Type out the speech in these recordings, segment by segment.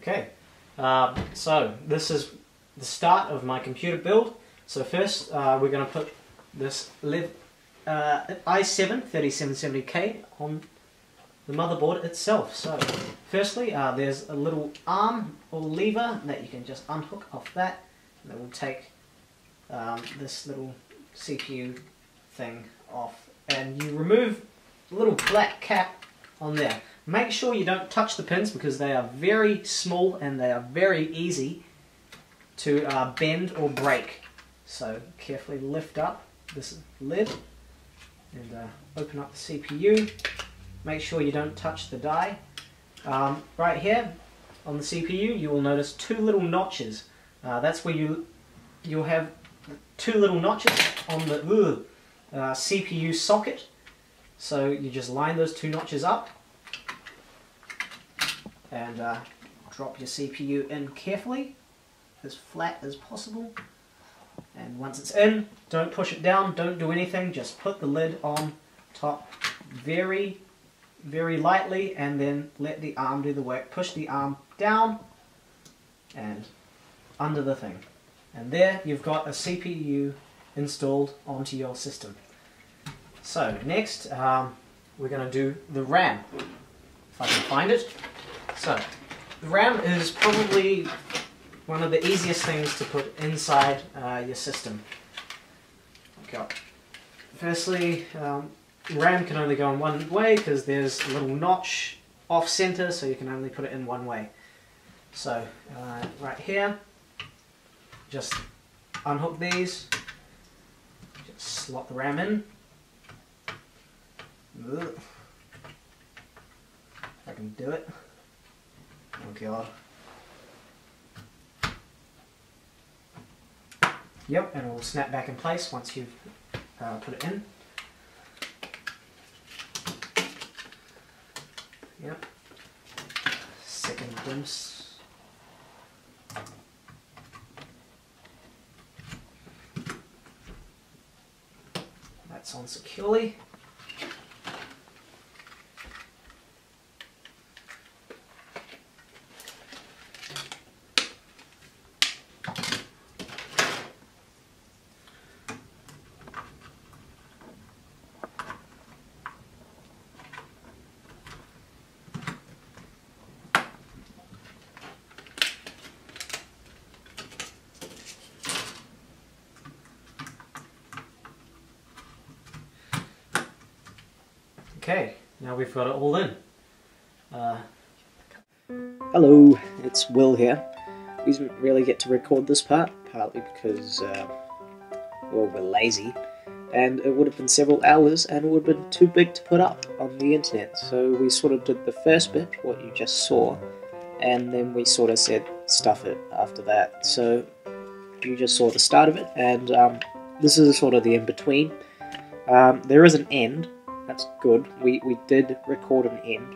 Okay, so this is the start of my computer build. So first we're going to put this i7 3770K on the motherboard itself. So firstly there's a little arm or lever that you can just unhook off that, and it will take this little CPU thing off, and you remove the little black cap on there. Make sure you don't touch the pins because they are very small and they are very easy to bend or break. So carefully lift up this lid and open up the CPU. Make sure you don't touch the die. Right here on the CPU you will notice two little notches. That's where you'll have two little notches on the CPU socket. So you just line those two notches up and drop your CPU in carefully, as flat as possible. And once it's in, don't push it down, don't do anything, just put the lid on top very, very lightly, and then let the arm do the work. Push the arm down and under the thing. And there you've got a CPU installed onto your system. So next we're going to do the RAM, if I can find it. So the RAM is probably one of the easiest things to put inside your system. Firstly, RAM can only go in one way because there's a little notch off center, so you can only put it in one way. So right here, just unhook these, just slot the RAM in. If I can do it. Oh god. Yep, and it will snap back in place once you've put it in. Yep. Second glimpse. That's on securely. Okay, now we've got it all in. Hello, it's Will here. We didn't really get to record this part, partly because, well, we're lazy, and it would have been several hours and it would have been too big to put up on the internet. So we sort of did the first bit, what you just saw, and then we sort of said stuff it after that. So you just saw the start of it, and this is sort of the in-between. There is an end. That's good. We did record an end.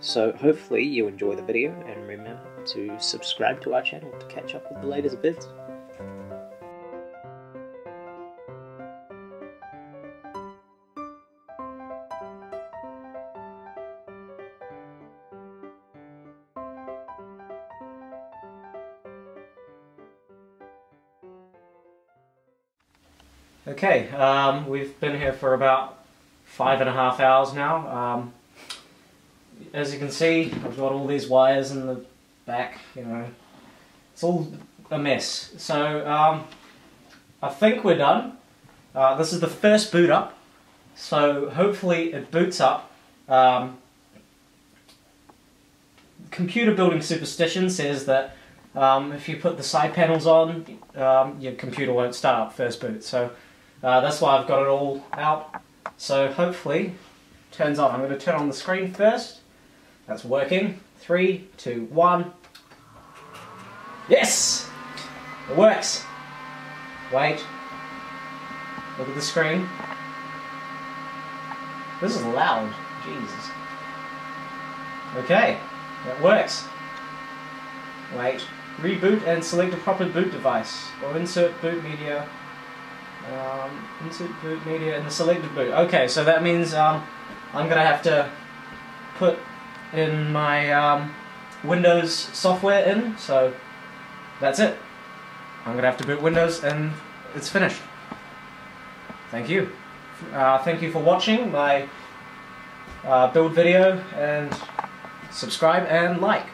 So hopefully you enjoy the video, and remember to subscribe to our channel to catch up with the latest bits. Okay, we've been here for about 5.5 hours now. As you can see, I've got all these wires in the back, you know, it's all a mess. So I think we're done. This is the first boot up, so hopefully it boots up. Computer building superstition says that if you put the side panels on, your computer won't start up first boot. So that's why I've got it all out. So hopefully it turns on. I'm going to turn on the screen first. That's working. 3, 2, 1. Yes! It works. Wait. Look at the screen. This is loud. Jesus. Okay. That works. Wait. Reboot and select a proper boot device. Or insert boot media. Insert boot media in the selected boot. Okay, so that means I'm going to have to put in my Windows software in, so that's it. I'm going to have to boot Windows and it's finished. Thank you. Thank you for watching my build video, and subscribe and like.